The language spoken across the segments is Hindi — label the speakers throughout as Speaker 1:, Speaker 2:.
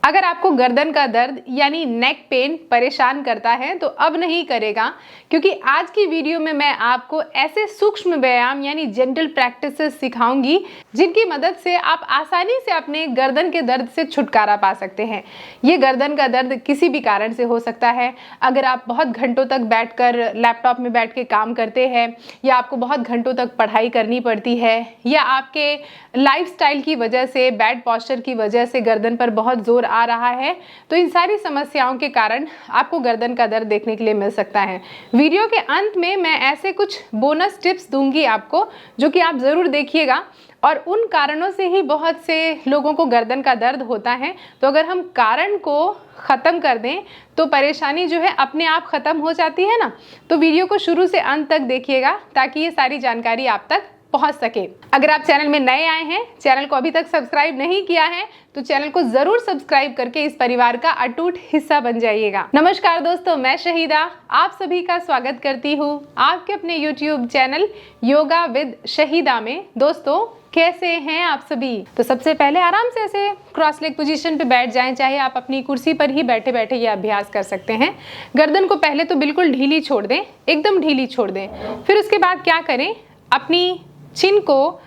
Speaker 1: अगर आपको गर्दन का दर्द यानी नेक पेन परेशान करता है तो अब नहीं करेगा, क्योंकि आज की वीडियो में मैं आपको ऐसे सूक्ष्म व्यायाम यानी जेंटल प्रैक्टिसेस सिखाऊंगी जिनकी मदद से आप आसानी से अपने गर्दन के दर्द से छुटकारा पा सकते हैं। ये गर्दन का दर्द किसी भी कारण से हो सकता है। अगर आप बहुत घंटों तक बैठकर लैपटॉप में बैठ के काम करते हैं, या आपको बहुत घंटों तक पढ़ाई करनी पड़ती है, या आपके लाइफस्टाइल की वजह से, बैड पोस्चर की वजह से गर्दन पर बहुत जोर आ रहा है, तो इन सारी समस्याओं के कारण आपको गर्दन का दर्द देखने के लिए मिल सकता है। वीडियो के अंत में मैं ऐसे कुछ बोनस टिप्स दूंगी आपको, जो कि आप ज़रूर देखिएगा। और उन कारणों से ही बहुत से लोगों को गर्दन का दर्द होता है, तो अगर हम कारण को ख़त्म कर दें तो परेशानी जो है अपने आप ख़त्म हो जाती है ना। तो वीडियो को शुरू से अंत तक देखिएगा ताकि ये सारी जानकारी आप तक पहुंच सके। अगर आप चैनल में नए आए हैं, चैनल को अभी तक सब्सक्राइब नहीं किया है, तो चैनल को जरूर सब्सक्राइब करके इस परिवार का अटूट हिस्सा बन जाइएगा। नमस्कार दोस्तों, मैं शहीदा आप सभी का स्वागत करती हूँ आपके अपने YouTube channel yoga with Shahida में। दोस्तों, कैसे हैं आप सभी? तो सबसे पहले आराम से ऐसे क्रॉस लेग पोजीशन पे बैठ जाएं, चाहे आप अपनी कुर्सी पर ही बैठे बैठे ये अभ्यास कर सकते हैं। गर्दन को पहले तो बिल्कुल ढीली छोड़ दें, एकदम ढीली छोड़ दें। फिर उसके बाद क्या करें, अपनी चिन को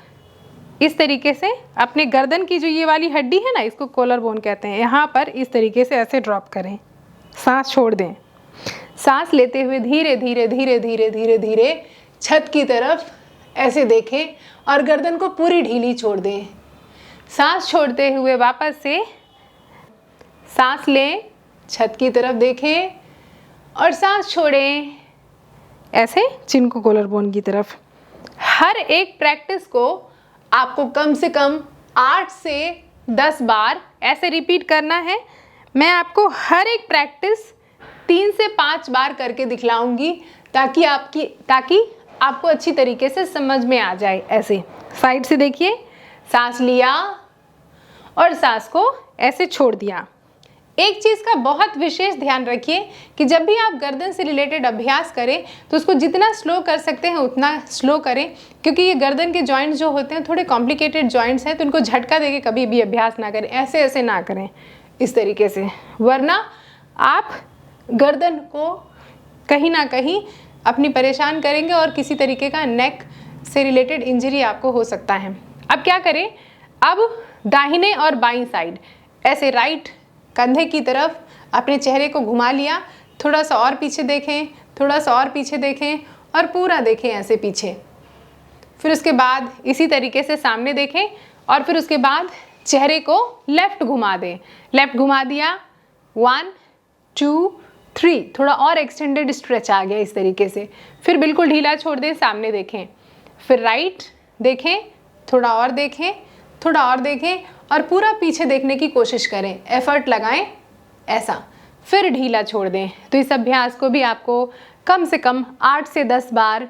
Speaker 1: इस तरीके से अपने गर्दन की जो ये वाली हड्डी है ना, इसको कॉलर बोन कहते हैं, यहाँ पर इस तरीके से ऐसे ड्रॉप करें। सांस छोड़ दें। सांस लेते हुए धीरे धीरे धीरे धीरे धीरे धीरे छत की तरफ ऐसे देखें और गर्दन को पूरी ढीली छोड़ दें। सांस छोड़ते हुए वापस से सांस लें, छत की तरफ देखें और सांस छोड़ें, ऐसे चिन को कॉलर बोन की तरफ। हर एक प्रैक्टिस को आपको कम से कम 8 से 10 बार ऐसे रिपीट करना है। मैं आपको हर एक प्रैक्टिस 3 से 5 बार करके दिखलाऊंगी ताकि आपको अच्छी तरीके से समझ में आ जाए। ऐसे साइड से देखिए, सांस लिया और सांस को ऐसे छोड़ दिया। एक चीज़ का बहुत विशेष ध्यान रखिए कि जब भी आप गर्दन से रिलेटेड अभ्यास करें तो उसको जितना स्लो कर सकते हैं उतना स्लो करें, क्योंकि ये गर्दन के जॉइंट्स जो होते हैं थोड़े कॉम्प्लिकेटेड जॉइंट्स हैं, तो उनको झटका देके कभी भी अभ्यास ना करें। ऐसे ऐसे ना करें इस तरीके से, वरना आप गर्दन को कहीं ना कहीं अपनी परेशान करेंगे और किसी तरीके का नेक से रिलेटेड इंजरी आपको हो सकता है। अब क्या करें, अब दाहिने और बाईं साइड ऐसे राइट कंधे की तरफ अपने चेहरे को घुमा लिया। थोड़ा सा और पीछे देखें, थोड़ा सा और पीछे देखें और पूरा देखें ऐसे पीछे। फिर उसके बाद इसी तरीके से सामने देखें और फिर उसके बाद चेहरे को लेफ़्ट घुमा दें। लेफ़्ट घुमा दिया, 1 2 3, थोड़ा और एक्सटेंडेड स्ट्रेच आ गया इस तरीके से। फिर बिल्कुल ढीला छोड़ दें, सामने देखें। फिर राइट देखें, थोड़ा और देखें, थोड़ा और देखें और पूरा पीछे देखने की कोशिश करें, एफर्ट लगाएं ऐसा। फिर ढीला छोड़ दें। तो इस अभ्यास को भी आपको कम से कम 8 से 10 बार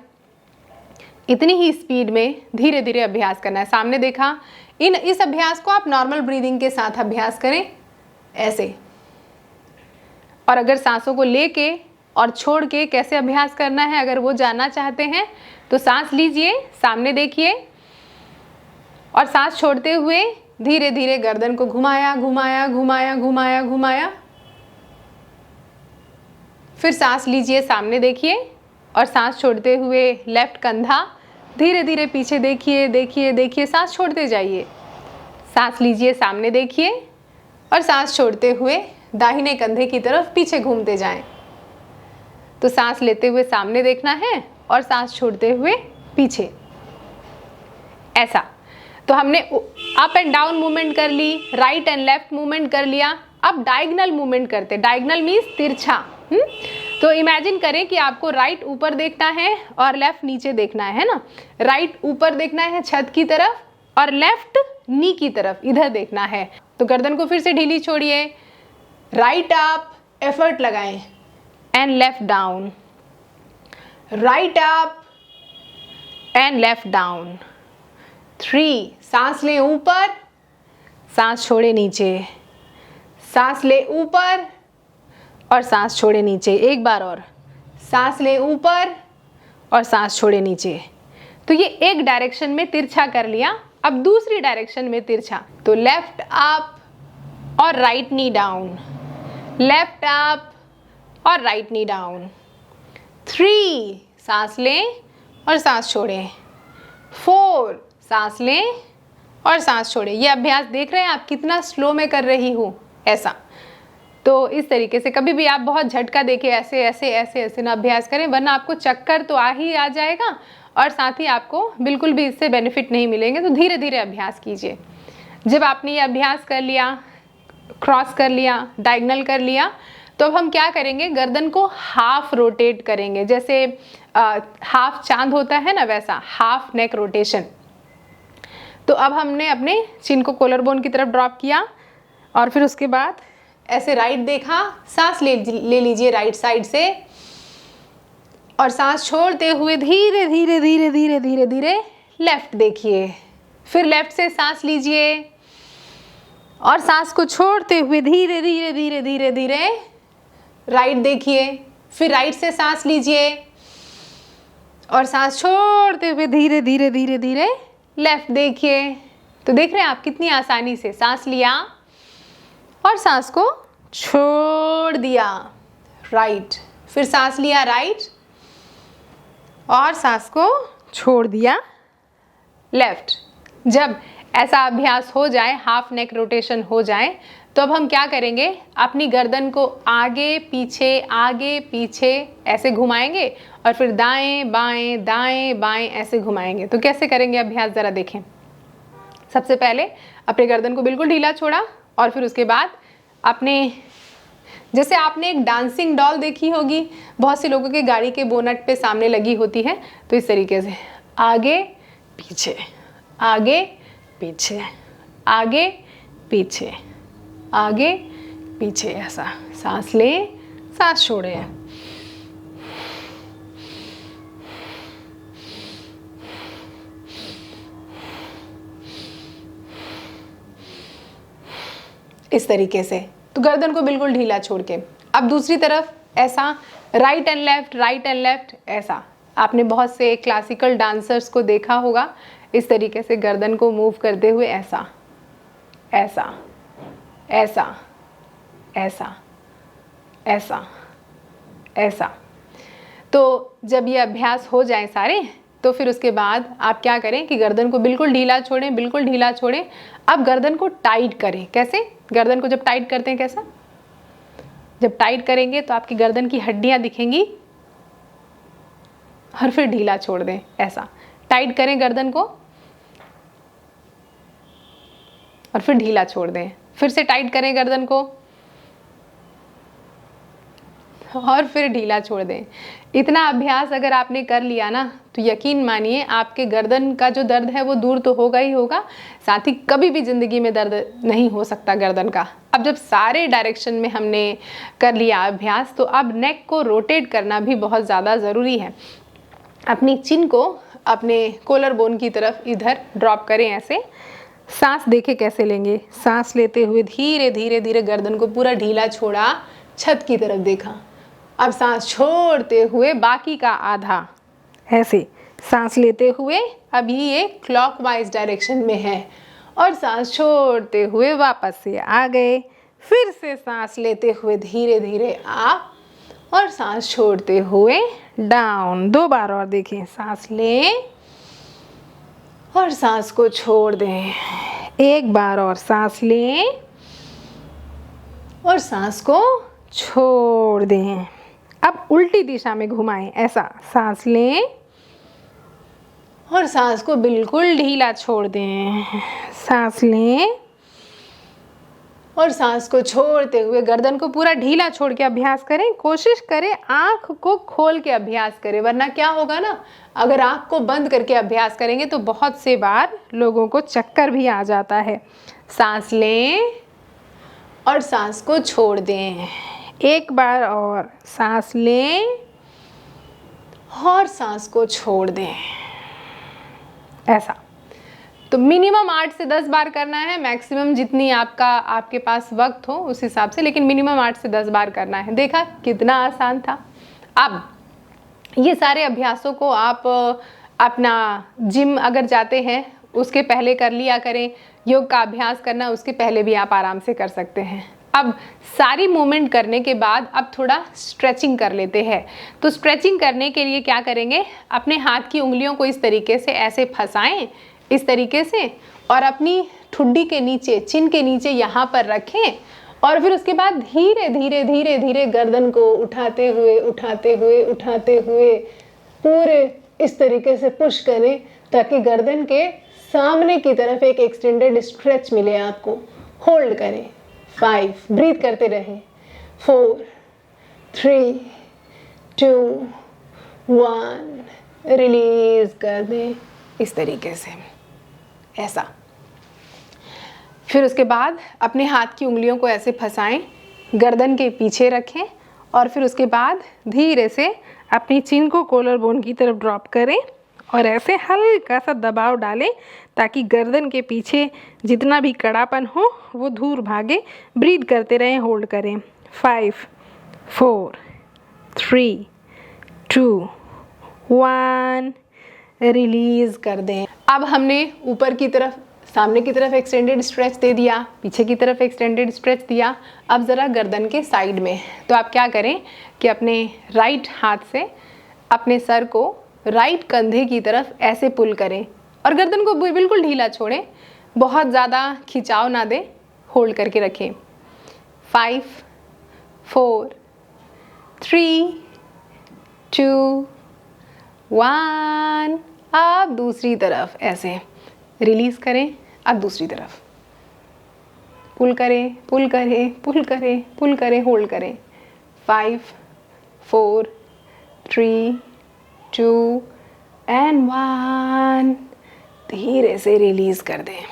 Speaker 1: इतनी ही स्पीड में धीरे धीरे अभ्यास करना है। सामने देखा। इस अभ्यास को आप नॉर्मल ब्रीदिंग के साथ अभ्यास करें ऐसे। और अगर सांसों को लेके और छोड़ के कैसे अभ्यास करना है, अगर वो जानना चाहते हैं तो सांस लीजिए, सामने देखिए और सांस छोड़ते हुए धीरे धीरे गर्दन को घुमाया घुमाया घुमाया घुमाया घुमाया। फिर सांस लीजिए, सामने देखिए और सांस छोड़ते हुए लेफ्ट कंधा धीरे धीरे पीछे देखिए देखिए देखिए, सांस छोड़ते जाइए। सांस लीजिए, सामने देखिए और सांस छोड़ते हुए दाहिने कंधे की तरफ पीछे घूमते जाएं। तो सांस लेते हुए सामने देखना है और सांस छोड़ते हुए पीछे, ऐसा। तो हमने अप एंड डाउन मूवमेंट कर ली, राइट एंड लेफ्ट मूवमेंट कर लिया। अब डायगनल मूवमेंट करते। डायगनल मीन्स तिरछा। तो इमेजिन करें कि आपको राइट ऊपर देखना है और लेफ्ट नीचे देखना है ना। राइट ऊपर देखना है छत की तरफ और लेफ्ट नी की तरफ, इधर देखना है। तो गर्दन को फिर से ढीली छोड़िए, राइट अप, एफर्ट लगाएं and left down, right up and left down. 3, सांस लें ऊपर, सांस छोड़े नीचे, सांस ले ऊपर और सांस छोड़े नीचे। एक बार और, सांस ले ऊपर और सांस छोड़े नीचे। तो ये एक डायरेक्शन में तिरछा कर लिया। अब दूसरी डायरेक्शन में तिरछा, तो लेफ्ट अप और right knee down, left up और राइट नी डाउन। 3, सांस लें और सांस छोड़ें। 4, सांस लें और सांस छोड़ें। ये अभ्यास देख रहे हैं आप कितना स्लो में कर रही हूँ, ऐसा। तो इस तरीके से कभी भी आप बहुत झटका देके ऐसे ऐसे ऐसे ऐसे ना अभ्यास करें, वरना आपको चक्कर तो आ जाएगा और साथ ही आपको बिल्कुल भी इससे बेनिफिट नहीं मिलेंगे। तो धीरे धीरे अभ्यास कीजिए। जब आपने ये अभ्यास कर लिया, क्रॉस कर लिया, डायगोनल कर लिया, तो अब हम क्या करेंगे, गर्दन को हाफ रोटेट करेंगे। जैसे हाफ चांद होता है ना, वैसा हाफ नेक रोटेशन। तो अब हमने अपने चिन को कॉलर बोन की तरफ ड्रॉप किया और फिर उसके बाद ऐसे राइट देखा, सांस ले लीजिए राइट साइड से और सांस छोड़ते हुए धीरे धीरे धीरे धीरे धीरे धीरे लेफ्ट देखिए। फिर लेफ्ट से सांस लीजिए और सांस को छोड़ते हुए धीरे धीरे धीरे धीरे धीरे राइट देखिए। फिर राइट से सांस लीजिए और सांस छोड़ते हुए धीरे धीरे धीरे धीरे लेफ्ट देखिए। तो देख रहे हैं आप कितनी आसानी से सांस लिया और सांस को छोड़ दिया राइट, फिर सांस लिया राइट और सांस को छोड़ दिया लेफ्ट। जब ऐसा अभ्यास हो जाए, हाफ नेक रोटेशन हो जाए, तो अब हम क्या करेंगे, अपनी गर्दन को आगे पीछे ऐसे घुमाएंगे और फिर दाएं बाएं ऐसे घुमाएंगे। तो कैसे करेंगे अभ्यास ज़रा देखें। सबसे पहले अपने गर्दन को बिल्कुल ढीला छोड़ा और फिर उसके बाद अपने, जैसे आपने एक डांसिंग डॉल देखी होगी, बहुत से लोगों के गाड़ी के बोनट पे सामने लगी होती है, तो इस तरीके से आगे पीछे आगे पीछे आगे पीछे आगे पीछे, ऐसा। सांस लें, सांस छोड़ें। इस तरीके से। तो गर्दन को बिल्कुल ढीला छोड़ के अब दूसरी तरफ ऐसा राइट एंड लेफ्ट ऐसा। आपने बहुत से क्लासिकल डांसर्स को देखा होगा इस तरीके से गर्दन को मूव करते हुए, ऐसा ऐसा ऐसा ऐसा ऐसा ऐसा। तो जब ये अभ्यास हो जाए सारे, तो फिर उसके बाद आप क्या करें कि गर्दन को बिल्कुल ढीला छोड़ें, बिल्कुल ढीला छोड़ें। अब गर्दन को टाइट करें। कैसे? गर्दन को जब टाइट करते हैं कैसा, जब टाइट करेंगे तो आपकी गर्दन की हड्डियां दिखेंगी और फिर ढीला छोड़ दें, ऐसा। टाइट करें गर्दन को और फिर ढीला छोड़ दें। फिर से टाइट करें गर्दन को और फिर ढीला छोड़ दें। इतना अभ्यास अगर आपने कर लिया ना, तो यकीन मानिए आपके गर्दन का जो दर्द है वो दूर तो होगा ही होगा, साथ ही कभी भी ज़िंदगी में दर्द नहीं हो सकता गर्दन का। अब जब सारे डायरेक्शन में हमने कर लिया अभ्यास, तो अब नेक को रोटेट करना भी बहुत ज़्यादा ज़रूरी है। अपनी चिन को अपने कॉलर बोन की तरफ इधर ड्रॉप करें, ऐसे। सांस देखे कैसे लेंगे, सांस लेते हुए धीरे धीरे धीरे गर्दन को पूरा ढीला छोड़ा, छत की तरफ देखा। अब सांस छोड़ते हुए बाकी का आधा ऐसे सांस लेते हुए, अभी ये क्लॉकवाइज डायरेक्शन में है, और सांस छोड़ते हुए वापस से आ गए। फिर से सांस लेते हुए धीरे धीरे अप और सांस छोड़ते हुए डाउन। 2 बार और देखें, सांस लें और सांस को छोड़ दें। 1 बार और सांस लें और सांस को छोड़ दें। अब उल्टी दिशा में घुमाएं, ऐसा। सांस लें और सांस को बिल्कुल ढीला छोड़ दें। सांस लें और सांस को छोड़ते हुए गर्दन को पूरा ढीला छोड़ के अभ्यास करें। कोशिश करें आँख को खोल के अभ्यास करें, वरना क्या होगा ना, अगर आँख को बंद करके अभ्यास करेंगे तो बहुत से बार लोगों को चक्कर भी आ जाता है। सांस लें और सांस को छोड़ दें। 1 बार और, सांस लें और सांस को छोड़ दें, ऐसा। तो मिनिमम 8 से 10 बार करना है, मैक्सिमम जितनी आपके पास वक्त हो उस हिसाब से, लेकिन मिनिमम 8 से 10 बार करना है। देखा कितना आसान था। अब ये सारे अभ्यासों को आप अपना जिम अगर जाते हैं उसके पहले कर लिया करें, योग का अभ्यास करना उसके पहले भी आप आराम से कर सकते हैं। अब सारी मूवमेंट करने के बाद अब थोड़ा स्ट्रेचिंग कर लेते हैं। तो स्ट्रेचिंग करने के लिए क्या करेंगे, अपने हाथ की उंगलियों को इस तरीके से ऐसे फंसाएं, इस तरीके से, और अपनी ठुड्डी के नीचे, चिन के नीचे यहाँ पर रखें, और फिर उसके बाद धीरे धीरे धीरे धीरे गर्दन को उठाते हुए उठाते हुए उठाते हुए पूरे इस तरीके से पुश करें ताकि गर्दन के सामने की तरफ एक एक्सटेंडेड स्ट्रेच मिले आपको। होल्ड करें, 5, ब्रीथ करते रहें, 4, 3, 2, 1, रिलीज कर दें इस तरीके से, ऐसा। फिर उसके बाद अपने हाथ की उंगलियों को ऐसे फंसाएं, गर्दन के पीछे रखें, और फिर उसके बाद धीरे से अपनी चिन को कॉलर बोन की तरफ ड्रॉप करें और ऐसे हल्का सा दबाव डालें ताकि गर्दन के पीछे जितना भी कड़ापन हो वो दूर भागे। ब्रीथ करते रहें, होल्ड करें, 5, 4, 3, 2, 1, रिलीज कर दें। अब हमने ऊपर की तरफ, सामने की तरफ एक्सटेंडेड स्ट्रेच दे दिया, पीछे की तरफ एक्सटेंडेड स्ट्रेच दिया। अब ज़रा गर्दन के साइड में, तो आप क्या करें कि अपने राइट हाथ से अपने सर को राइट कंधे की तरफ ऐसे पुल करें और गर्दन को बिल्कुल ढीला छोड़ें, बहुत ज़्यादा खिंचाव ना दें, होल्ड करके रखें। 5, 4, 3, 2, 1, अब दूसरी तरफ ऐसे रिलीज़ करें। अब दूसरी तरफ पुल करें, पुल करें, पुल करें, पुल करें, होल्ड करें। 5, 4, 3, 2 एंड 1, धीरे से रिलीज़ कर दें।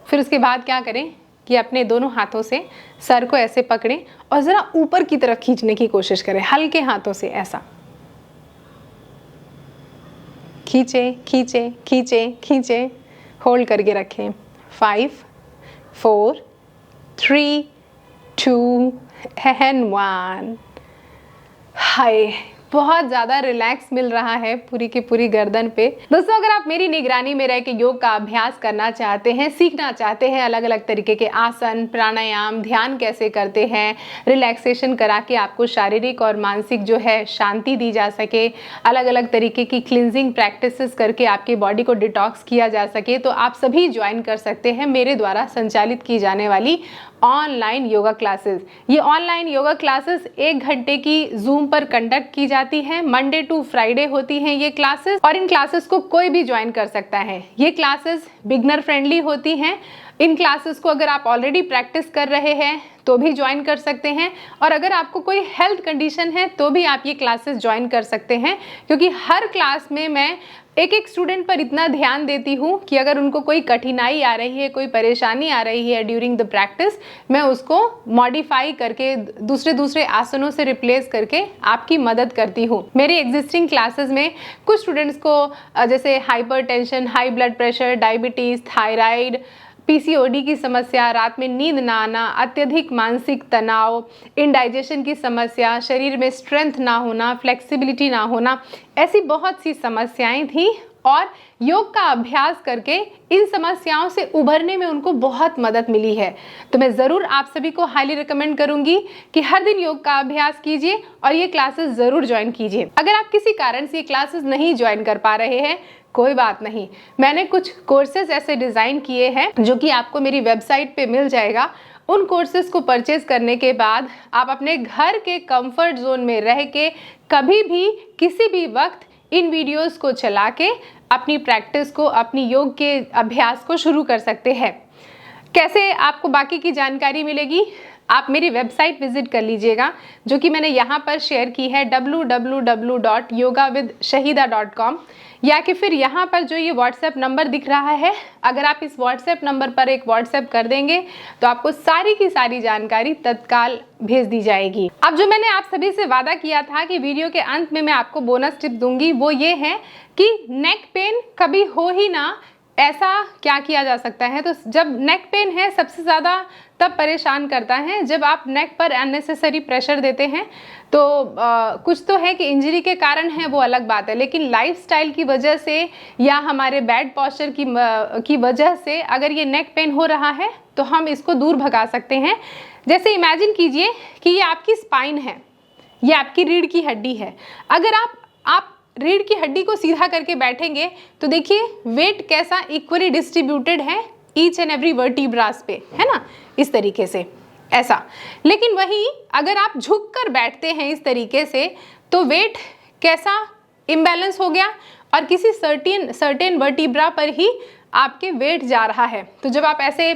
Speaker 1: फिर उसके बाद क्या करें कि अपने दोनों हाथों से सर को ऐसे पकड़ें और ज़रा ऊपर की तरफ खींचने की कोशिश करें, हल्के हाथों से ऐसा खींचे खींचे खींचे खींचे, होल्ड करके रखें। 5, 4, 3, 2 एंड 1। हाय, बहुत ज़्यादा रिलैक्स मिल रहा है पूरी की पूरी गर्दन पे। दोस्तों, अगर आप मेरी निगरानी में रह के योग का अभ्यास करना चाहते हैं, सीखना चाहते हैं, अलग अलग तरीके के आसन, प्राणायाम, ध्यान कैसे करते हैं, रिलैक्सेशन करा के आपको शारीरिक और मानसिक जो है शांति दी जा सके, अलग अलग तरीके की क्लिनजिंग प्रैक्टिसेस करके आपकी बॉडी को डिटॉक्स किया जा सके, तो आप सभी ज्वाइन कर सकते हैं मेरे द्वारा संचालित की जाने वाली ऑनलाइन योगा क्लासेस। ये ऑनलाइन योगा क्लासेस 1 घंटे की जूम पर कंडक्ट की जाती है। मंडे टू फ्राइडे होती हैं ये क्लासेस, और इन क्लासेस को कोई भी ज्वाइन कर सकता है। ये क्लासेस बिगनर फ्रेंडली होती हैं। इन क्लासेस को अगर आप ऑलरेडी प्रैक्टिस कर रहे हैं तो भी ज्वाइन कर सकते हैं, और अगर आपको कोई हेल्थ कंडीशन है तो भी आप ये क्लासेस ज्वाइन कर सकते हैं, क्योंकि हर क्लास में मैं एक एक स्टूडेंट पर इतना ध्यान देती हूँ कि अगर उनको कोई कठिनाई आ रही है, कोई परेशानी आ रही है ड्यूरिंग द प्रैक्टिस, मैं उसको मॉडिफाई करके दूसरे आसनों से रिप्लेस करके आपकी मदद करती हूँ। मेरी एग्जिस्टिंग क्लासेस में कुछ स्टूडेंट्स को जैसे hypertension, high blood pressure, diabetes, thyroid, PCOD की समस्या, रात में नींद ना आना, अत्यधिक मानसिक तनाव, इंडाइजेशन की समस्या, शरीर में स्ट्रेंथ ना होना, फ्लेक्सिबिलिटी ना होना, ऐसी बहुत सी समस्याएं थी, और योग का अभ्यास करके इन समस्याओं से उभरने में उनको बहुत मदद मिली है। तो मैं ज़रूर आप सभी को हाईली रिकमेंड करूंगी कि हर दिन योग का अभ्यास कीजिए और ये क्लासेस ज़रूर ज्वाइन कीजिए। अगर आप किसी कारण से ये क्लासेस नहीं ज्वाइन कर पा रहे हैं, कोई बात नहीं, मैंने कुछ कोर्सेज ऐसे डिज़ाइन किए हैं जो कि आपको मेरी वेबसाइट पे मिल जाएगा। उन कोर्सेज को परचेज करने के बाद आप अपने घर के कंफर्ट जोन में रह के कभी भी किसी भी वक्त इन वीडियोस को चला के अपनी प्रैक्टिस को, अपनी योग के अभ्यास को शुरू कर सकते हैं। कैसे आपको बाकी की जानकारी मिलेगी, आप मेरी वेबसाइट विजिट कर लीजिएगा जो कि मैंने यहाँ पर शेयर की है www.yogawithshahida.com, या कि फिर यहाँ पर जो ये व्हाट्सएप नंबर दिख रहा है, अगर आप इस व्हाट्सएप नंबर पर एक व्हाट्सएप कर देंगे तो आपको सारी की सारी जानकारी तत्काल भेज दी जाएगी। अब जो मैंने आप सभी से वादा किया था कि वीडियो के अंत में मैं आपको बोनस टिप दूंगी, वो ये है कि नेक पेन कभी हो ही ना ऐसा क्या किया जा सकता है? तो जब नेक पेन है सबसे ज़्यादा तब परेशान करता है जब आप नेक पर अननेसेसरी प्रेशर देते हैं। तो कुछ तो है कि इंजरी के कारण है, वो अलग बात है, लेकिन लाइफस्टाइल की वजह से या हमारे बैड पॉस्चर की वजह से अगर ये नेक पेन हो रहा है तो हम इसको दूर भगा सकते हैं। जैसे इमेजिन कीजिए कि ये आपकी स्पाइन है, ये आपकी रीढ़ की हड्डी है। अगर आप रीढ़ की हड्डी को सीधा करके बैठेंगे तो देखिए वेट कैसा इक्वली डिस्ट्रीब्यूटेड है ईच एंड एवरी वर्टिब्रास पे, है ना, इस तरीके से ऐसा। लेकिन वहीं अगर आप झुक कर बैठते हैं इस तरीके से तो वेट कैसा इम्बैलेंस हो गया और किसी सर्टेन वर्टिब्रा पर ही आपके वेट जा रहा है। तो जब आप ऐसे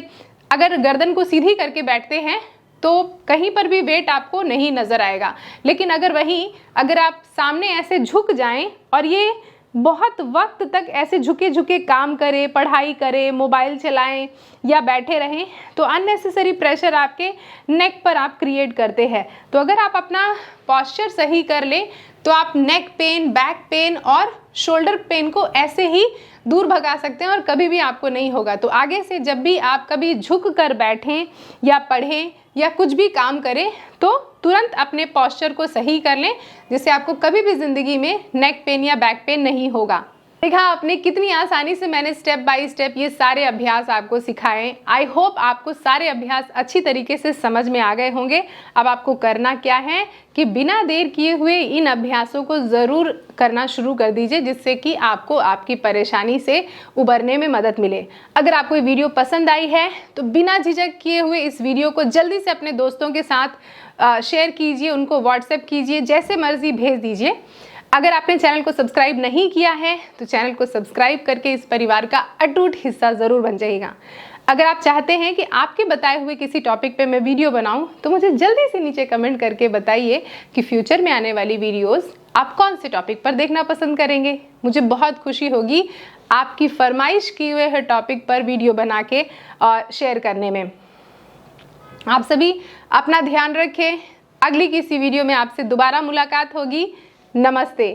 Speaker 1: अगर गर्दन को सीधी करके बैठते हैं तो कहीं पर भी वेट आपको नहीं नज़र आएगा। लेकिन अगर आप सामने ऐसे झुक जाएं और ये बहुत वक्त तक ऐसे झुके झुके काम करें, पढ़ाई करें, मोबाइल चलाएं या बैठे रहें तो अननेसेसरी प्रेशर आपके नेक पर आप क्रिएट करते हैं। तो अगर आप अपना पॉस्चर सही कर लें तो आप नेक पेन, बैक पेन और शोल्डर पेन को ऐसे ही दूर भगा सकते हैं और कभी भी आपको नहीं होगा। तो आगे से जब भी आप कभी झुक कर बैठें या पढ़ें या कुछ भी काम करें तो तुरंत अपने पॉस्चर को सही कर लें, जिससे आपको कभी भी ज़िंदगी में नेक पेन या बैक पेन नहीं होगा। देखा आपने कितनी आसानी से मैंने स्टेप बाय स्टेप ये सारे अभ्यास आपको सिखाए। आई होप आपको सारे अभ्यास अच्छी तरीके से समझ में आ गए होंगे। अब आपको करना क्या है कि बिना देर किए हुए इन अभ्यासों को ज़रूर करना शुरू कर दीजिए, जिससे कि आपको आपकी परेशानी से उबरने में मदद मिले। अगर आपको ये वीडियो पसंद आई है तो बिना झिझक किए हुए इस वीडियो को जल्दी से अपने दोस्तों के साथ शेयर कीजिए, उनको व्हाट्सएप कीजिए, जैसे मर्जी भेज दीजिए। अगर आपने चैनल को सब्सक्राइब नहीं किया है तो चैनल को सब्सक्राइब करके इस परिवार का अटूट हिस्सा ज़रूर बन जाइएगा। अगर आप चाहते हैं कि आपके बताए हुए किसी टॉपिक पे मैं वीडियो बनाऊं तो मुझे जल्दी से नीचे कमेंट करके बताइए कि फ्यूचर में आने वाली वीडियोस आप कौन से टॉपिक पर देखना पसंद करेंगे। मुझे बहुत खुशी होगी आपकी फरमाइश किए हुए हर टॉपिक पर वीडियो बना के और शेयर करने में। आप सभी अपना ध्यान रखें। अगली किसी वीडियो में आपसे दोबारा मुलाकात होगी। नमस्ते।